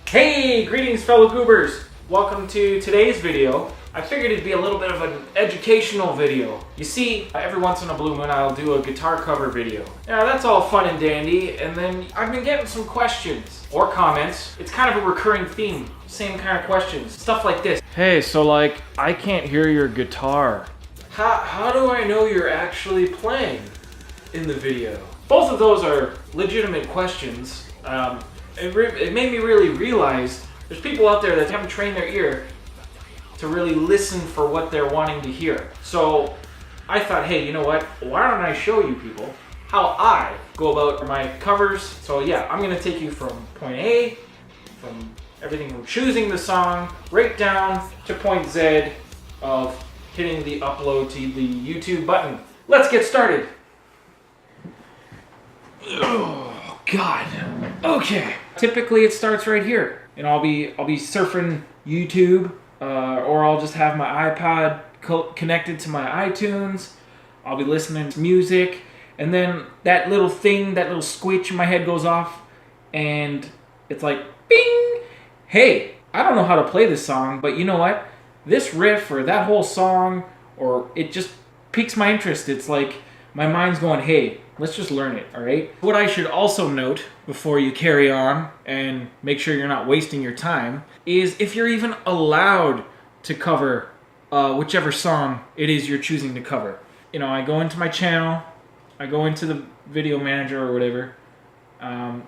Hey, greetings fellow goobers! Welcome to today's video. I figured it'd be a little bit of an educational video. You see, every once in a blue moon I'll do a guitar cover video. Now that's all fun and dandy, and then I've been getting some questions or comments. It's kind of a recurring theme, same kind of questions, stuff like this. Hey, so like, I can't hear your guitar. How do I know you're actually playing in the video? Both of those are legitimate questions. It made me really realize there's people out there that haven't trained their ear to really listen for what they're wanting to hear. So I thought, hey, you know what? Why don't I show you people how I go about my covers? So yeah, I'm gonna take you from point A, from everything from choosing the song, right down to point Z of hitting the upload to the YouTube button. Let's get started. Oh God. Okay. Typically it starts right here, and I'll be surfing YouTube, or I'll just have my iPod connected to my iTunes. I'll be listening to music, and then that little thing, that little squeak in my head goes off, and it's like, bing! Hey, I don't know how to play this song, but you know what? This riff or that whole song, or it just piques my interest. It's like my mind's going, hey, let's just learn it, all right? What I should also note before you carry on and make sure you're not wasting your time is if you're even allowed to cover whichever song it is you're choosing to cover. You know, I go into my channel, I go into the video manager or whatever.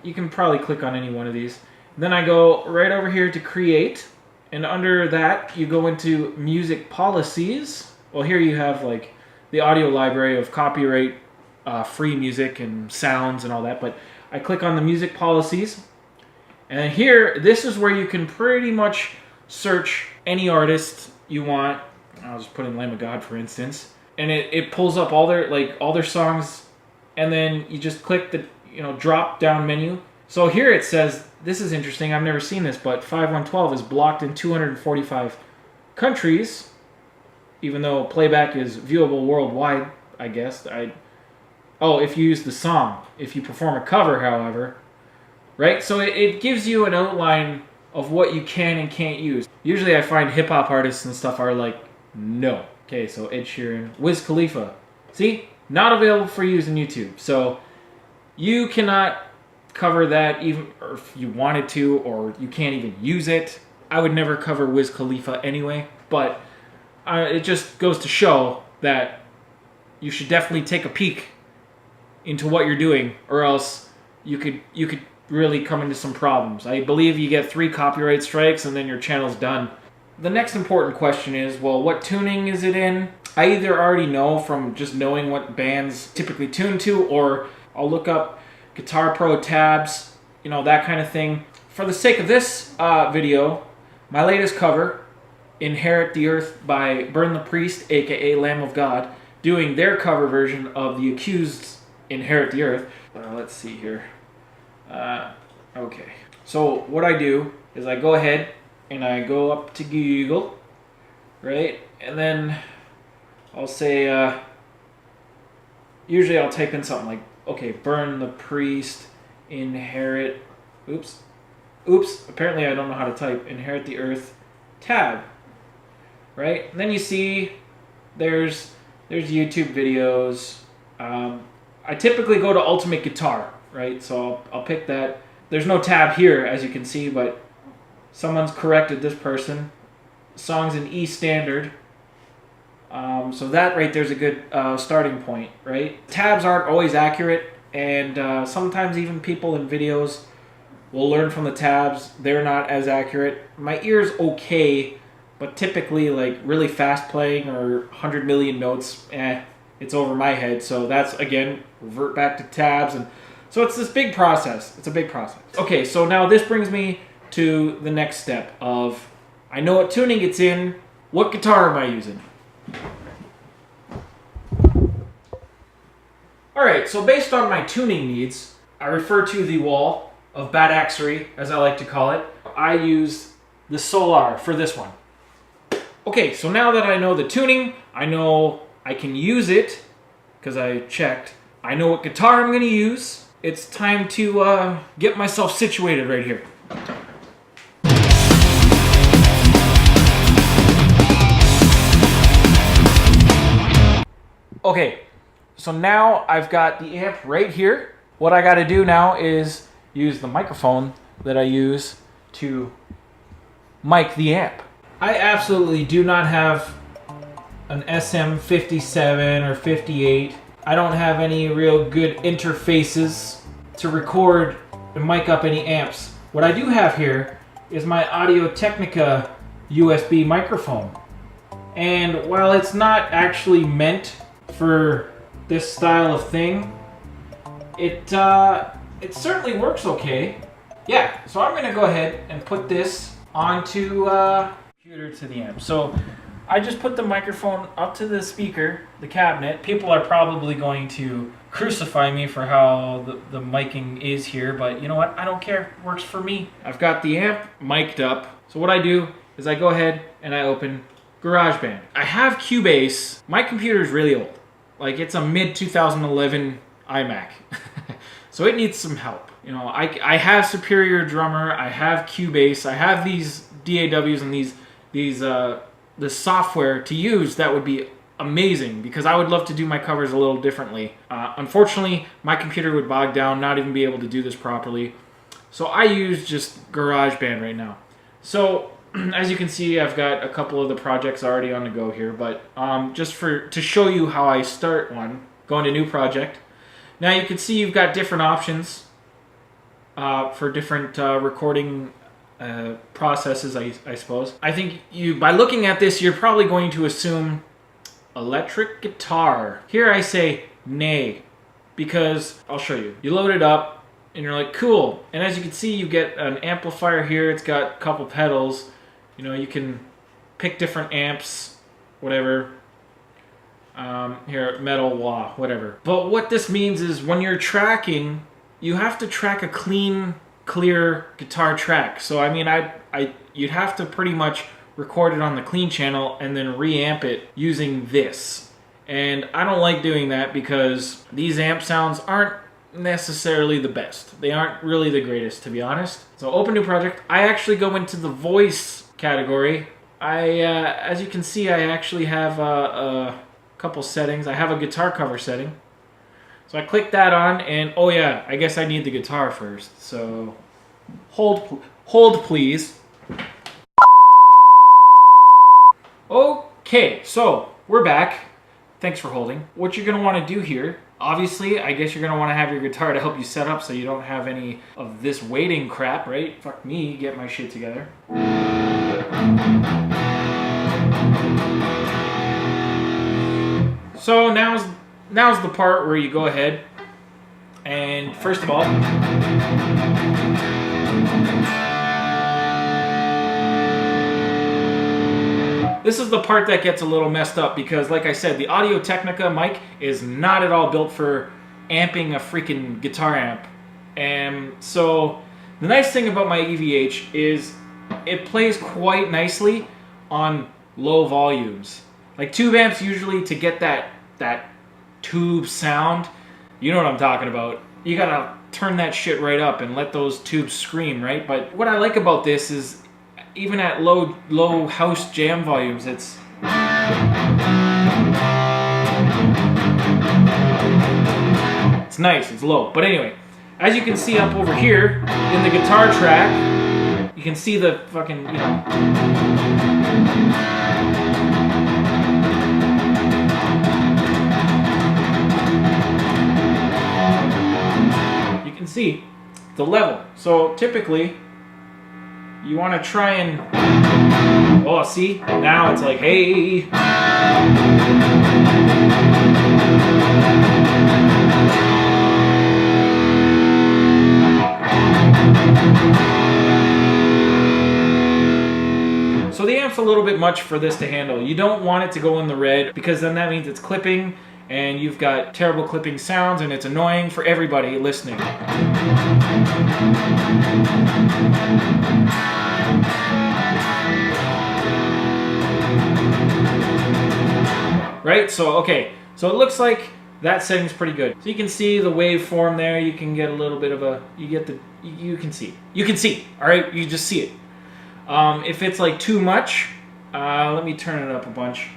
You can probably click on any one of these. Then I go right over here to create, and under that you go into music policies. Well, here you have like the audio library of copyright free music and sounds and all that, but I click on the music policies, and here, this is where you can pretty much search any artist you want. I'll just put in Lamb of God, for instance, and it pulls up all their songs, and then you just click the drop down menu. So here it says, this is interesting, I've never seen this, but 5112 is blocked in 245 countries, even though playback is viewable worldwide, I guess. Oh, if you use the song. If you perform a cover, however, right? So it gives you an outline of what you can and can't use. Usually I find hip-hop artists and stuff are like, no. Okay, so Ed Sheeran, Wiz Khalifa. See? Not available for use in YouTube. So you cannot cover that even or if you wanted to, or you can't even use it. I would never cover Wiz Khalifa anyway, but it just goes to show that you should definitely take a peek into what you're doing, or else you could really come into some problems. I believe you get 3 copyright strikes and then your channel's done. The next important question is, well, what tuning is it in? I either already know from just knowing what bands typically tune to, or I'll look up Guitar Pro tabs, that kind of thing. For the sake of this video, my latest cover, Inherit the Earth by Burn the Priest, aka Lamb of God, doing their cover version of The Accused's Inherit the Earth. Let's see here. Okay. So what I do is I go ahead and I go up to Google, right? And then I'll say, usually I'll type in something like, okay, Burn the Priest, Inherit, oops, apparently I don't know how to type, Inherit the Earth, tab, right? And then you see there's YouTube videos. I typically go to Ultimate Guitar, right? So I'll pick that. There's no tab here, as you can see, but someone's corrected this person. Song's in E standard. So that right there's a good starting point, right? Tabs aren't always accurate, and sometimes even people in videos will learn from the tabs. They're not as accurate. My ear's okay, but typically like really fast playing or 100 million notes, it's over my head. So that's, again, revert back to tabs. And so it's this big process. It's a big process. Okay, so now this brings me to the next step of, I know what tuning it's in. What guitar am I using? Alright, so based on my tuning needs, I refer to the wall of badaxery, as I like to call it. I use the Solar for this one. Okay, so now that I know the tuning, I know I can use it because I checked. I know what guitar I'm going to use. It's time to get myself situated right here. Okay, so now I've got the amp right here. What I got to do now is use the microphone that I use to mic the amp. I absolutely do not have an SM57 or 58. I don't have any real good interfaces to record and mic up any amps. What I do have here is my Audio-Technica USB microphone. And while it's not actually meant for this style of thing, it certainly works okay. Yeah, so I'm gonna go ahead and put this onto computer to the amp. So I just put the microphone up to the speaker, the cabinet. People are probably going to crucify me for how the miking is here, but you know what? I don't care. It works for me. I've got the amp mic'd up. So what I do is I go ahead and I open GarageBand. I have Cubase. My computer is really old. Like, it's a mid-2011 iMac. So it needs some help. You know, I have Superior Drummer, I have Cubase, I have these DAWs and the software to use that would be amazing, because I would love to do my covers a little differently. Unfortunately, my computer would bog down, not even be able to do this properly. So I use just GarageBand right now. So as you can see, I've got a couple of the projects already on the go here, but just to show you how I start one, go into new project. Now you can see you've got different options for different recording processes, I suppose. I think by looking at this, you're probably going to assume electric guitar. Here I say nay, because I'll show you. You load it up and you're like, cool. And as you can see, you get an amplifier here. It's got a couple pedals. You know, you can pick different amps, whatever. Here, metal, wah, whatever. But what this means is when you're tracking, you have to track a clean, clear guitar track. So I mean, you'd have to pretty much record it on the clean channel and then reamp it using this. And I don't like doing that because these amp sounds aren't necessarily the best. They aren't really the greatest, to be honest. So open new project. I actually go into the voice category. As you can see, I actually have a couple settings. I have a guitar cover setting. So I click that on, and oh yeah, I guess I need the guitar first. So hold please. Okay, so we're back. Thanks for holding. What you're gonna want to do here, obviously, I guess you're gonna want to have your guitar to help you set up so you don't have any of this waiting crap, right? Fuck me, get my shit together. So now's the part where you go ahead and first of all, this is the part that gets a little messed up because, like I said, the Audio-Technica mic is not at all built for amping a freaking guitar amp. And so the nice thing about my EVH is it plays quite nicely on low volumes. Like tube amps, usually to get that tube sound, you know what I'm talking about. You gotta turn that shit right up and let those tubes scream, right? But what I like about this is even at low house jam volumes, it's nice, it's low. But anyway, as you can see up over here in the guitar track, you can see the fucking, you know, you can see the level. So typically you want to try and, oh, see, now it's like, hey. So the amp's a little bit much for this to handle. You don't want it to go in the red because then that means it's clipping and you've got terrible clipping sounds and it's annoying for everybody listening. Right? So, okay. So it looks like That setting's pretty good. So you can see the waveform there. You can get a little bit of a, you can see. You can see, all right? You just see it. If it's like too much, let me turn it up a bunch.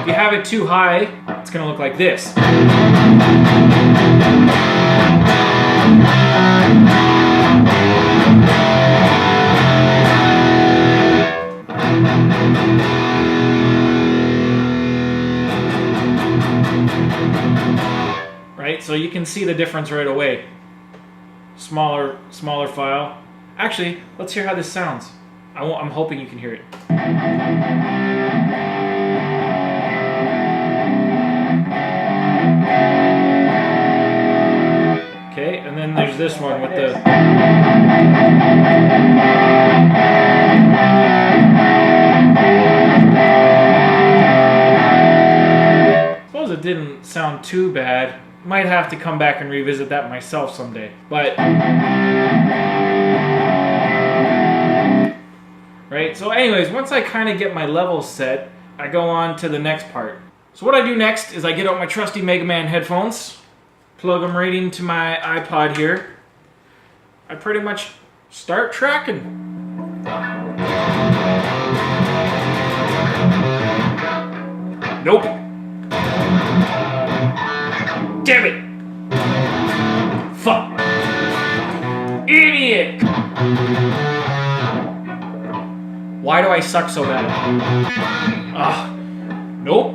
If you have it too high, it's gonna look like this. Right, so you can see the difference right away. Smaller file. Actually, let's hear how this sounds. I'm hoping you can hear it. Okay, and then there's this one with the... Suppose it didn't sound too bad. Might have to come back and revisit that myself someday. But... Right, so anyways, once I kind of get my levels set, I go on to the next part. So what I do next is I get out my trusty Mega Man headphones, plug them right into my iPod here. I pretty much start tracking. Nope. Damn it! Fuck! Idiot! Why do I suck so bad? Nope.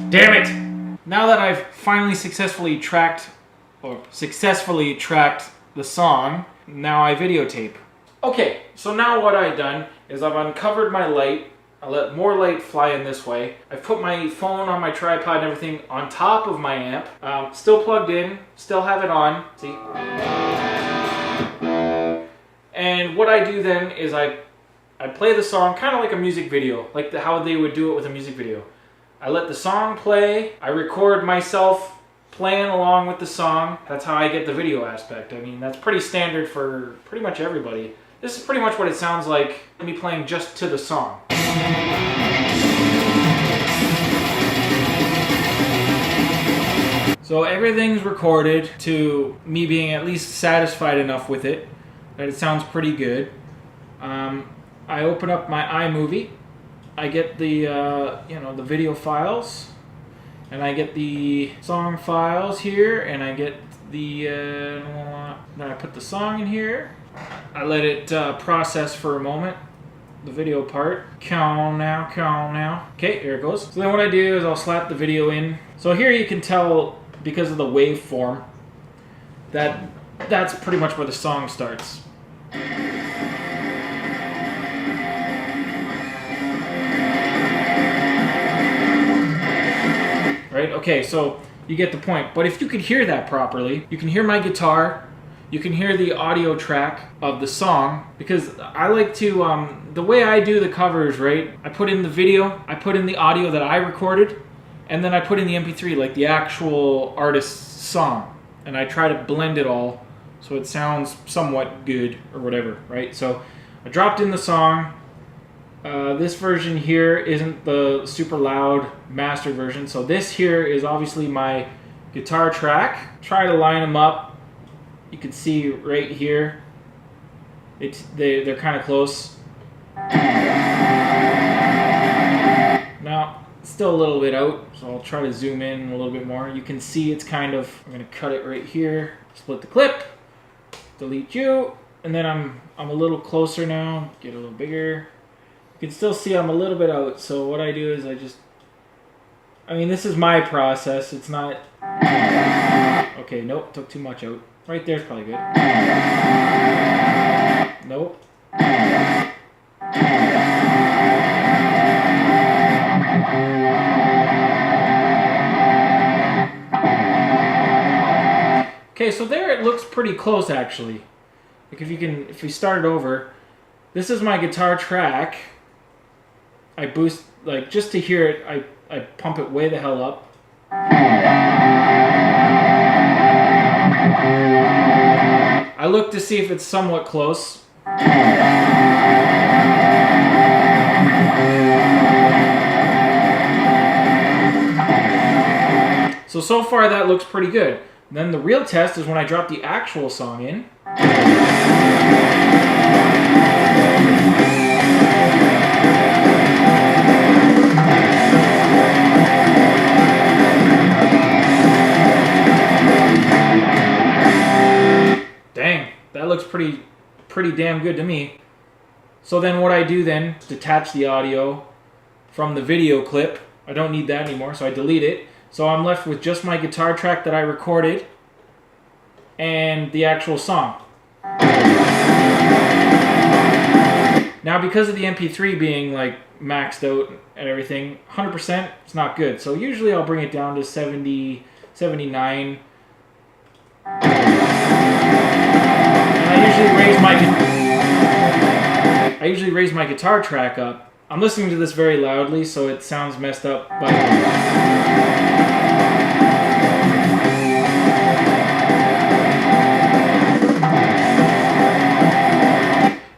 Damn it! Now that I've finally successfully tracked the song, now I videotape. Okay, so now what I've done is I've uncovered my light. I let more light fly in this way. I've put my phone on my tripod and everything on top of my amp. Still plugged in, still have it on. See? And what I do then is I play the song kind of like a music video, like how they would do it with a music video. I let the song play. I record myself playing along with the song. That's how I get the video aspect. I mean, that's pretty standard for pretty much everybody. This is pretty much what it sounds like, me playing just to the song. So everything's recorded to me being at least satisfied enough with it that it sounds pretty good. I open up my iMovie. I get the the video files, and I get the song files here, and I get the then I put the song in here. I let it process for a moment, the video part. Count now. Okay, here it goes. So then what I do is I'll slap the video in. So here you can tell, because of the waveform, that that's pretty much where the song starts. Right? Okay, so you get the point. But if you could hear that properly, you can hear my guitar, you can hear the audio track of the song, because I like to, the way I do the covers, right? I put in the video, I put in the audio that I recorded, and then I put in the MP3, like the actual artist's song. And I try to blend it all so it sounds somewhat good or whatever, right? So I dropped in the song. This version here isn't the super loud mastered version. So this here is obviously my guitar track. Try to line them up. You can see right here, they're kind of close. Now, still a little bit out, so I'll try to zoom in a little bit more. You can see it's kind of, I'm gonna cut it right here, split the clip, delete you, and then I'm a little closer now, get a little bigger. You can still see I'm a little bit out, so what I do is I mean, this is my process, it's not, okay, nope, took too much out. Right there's probably good. Nope. Okay, so there it looks pretty close actually. Like if we start it over, this is my guitar track. I boost, like just to hear it, I pump it way the hell up. I look to see if it's somewhat close. So far that looks pretty good. Then the real test is when I drop the actual song in. Dang, that looks pretty damn good to me. So then what I do then is detach the audio from the video clip. I don't need that anymore, so I delete it. So I'm left with just my guitar track that I recorded and the actual song. Now because of the MP3 being like maxed out and everything, 100% is not good. So usually I'll bring it down to 70, 79. And I usually raise my guitar track up. I'm listening to this very loudly, so it sounds messed up, but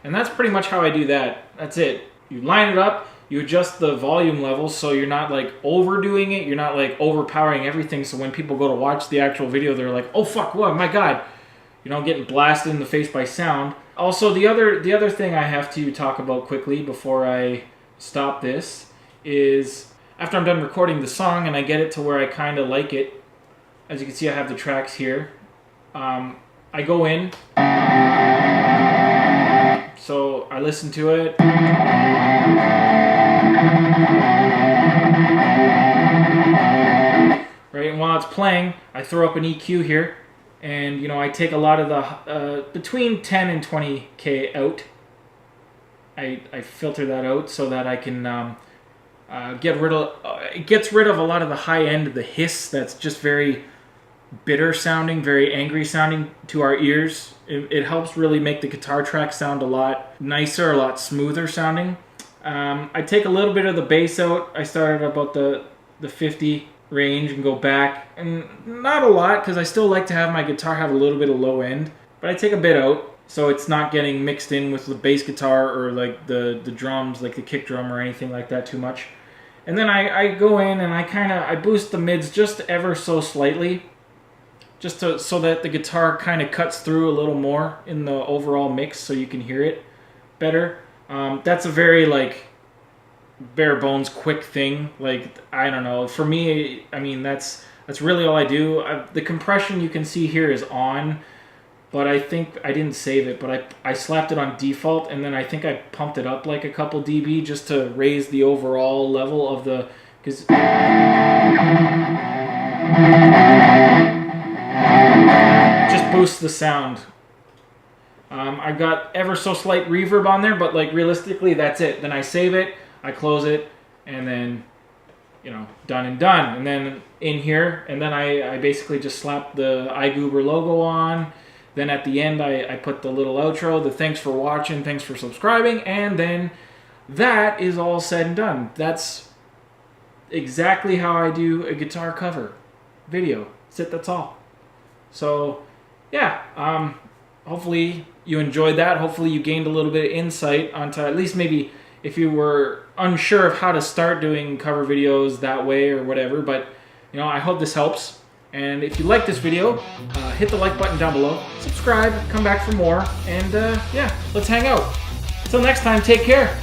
and that's pretty much how I do that. That's it. You line it up, you adjust the volume levels so you're not like overdoing it, you're not like overpowering everything, so when people go to watch the actual video, they're like, oh fuck, what, my god, you know, getting blasted in the face by sound. Also, the other thing I have to talk about quickly before I stop this is after I'm done recording the song and I get it to where I kind of like it, as you can see I have the tracks here, I go in, so I listen to it, right, and while it's playing I throw up an EQ here, and you know, I take a lot of the between 10 and 20k out. I filter that out so that I can get rid of it gets rid of a lot of the high end of the hiss that's just very bitter sounding, very angry sounding to our ears. It helps really make the guitar track sound a lot nicer, a lot smoother sounding. I take a little bit of the bass out. I start at about the 50 range and go back, and not a lot because I still like to have my guitar have a little bit of low end, but I take a bit out so it's not getting mixed in with the bass guitar or like the drums, like the kick drum or anything like that too much. And then I go in and I boost the mids just ever so slightly, just so that the guitar kind of cuts through a little more in the overall mix so you can hear it better. That's a very like bare bones quick thing. Like, I don't know, for me, I mean, that's really all I do. The compression you can see here is on, but I think I didn't save it, but I slapped it on default, and then I think I pumped it up like a couple dB just to raise the overall level of the, because just boosts the sound. I got ever so slight reverb on there, but like realistically that's it. Then I save it, I close it, and then, you know, done and done. And then in here, and then I basically just slap the iGoober logo on. Then at the end, I put the little outro, the thanks for watching, thanks for subscribing, and then that is all said and done. That's exactly how I do a guitar cover video. That's all. So, yeah, hopefully you enjoyed that. Hopefully you gained a little bit of insight onto, at least maybe if you were unsure of how to start doing cover videos that way or whatever. But, you know, I hope this helps. And if you like this video, hit the like button down below, subscribe, come back for more, and yeah, let's hang out. Until next time, take care.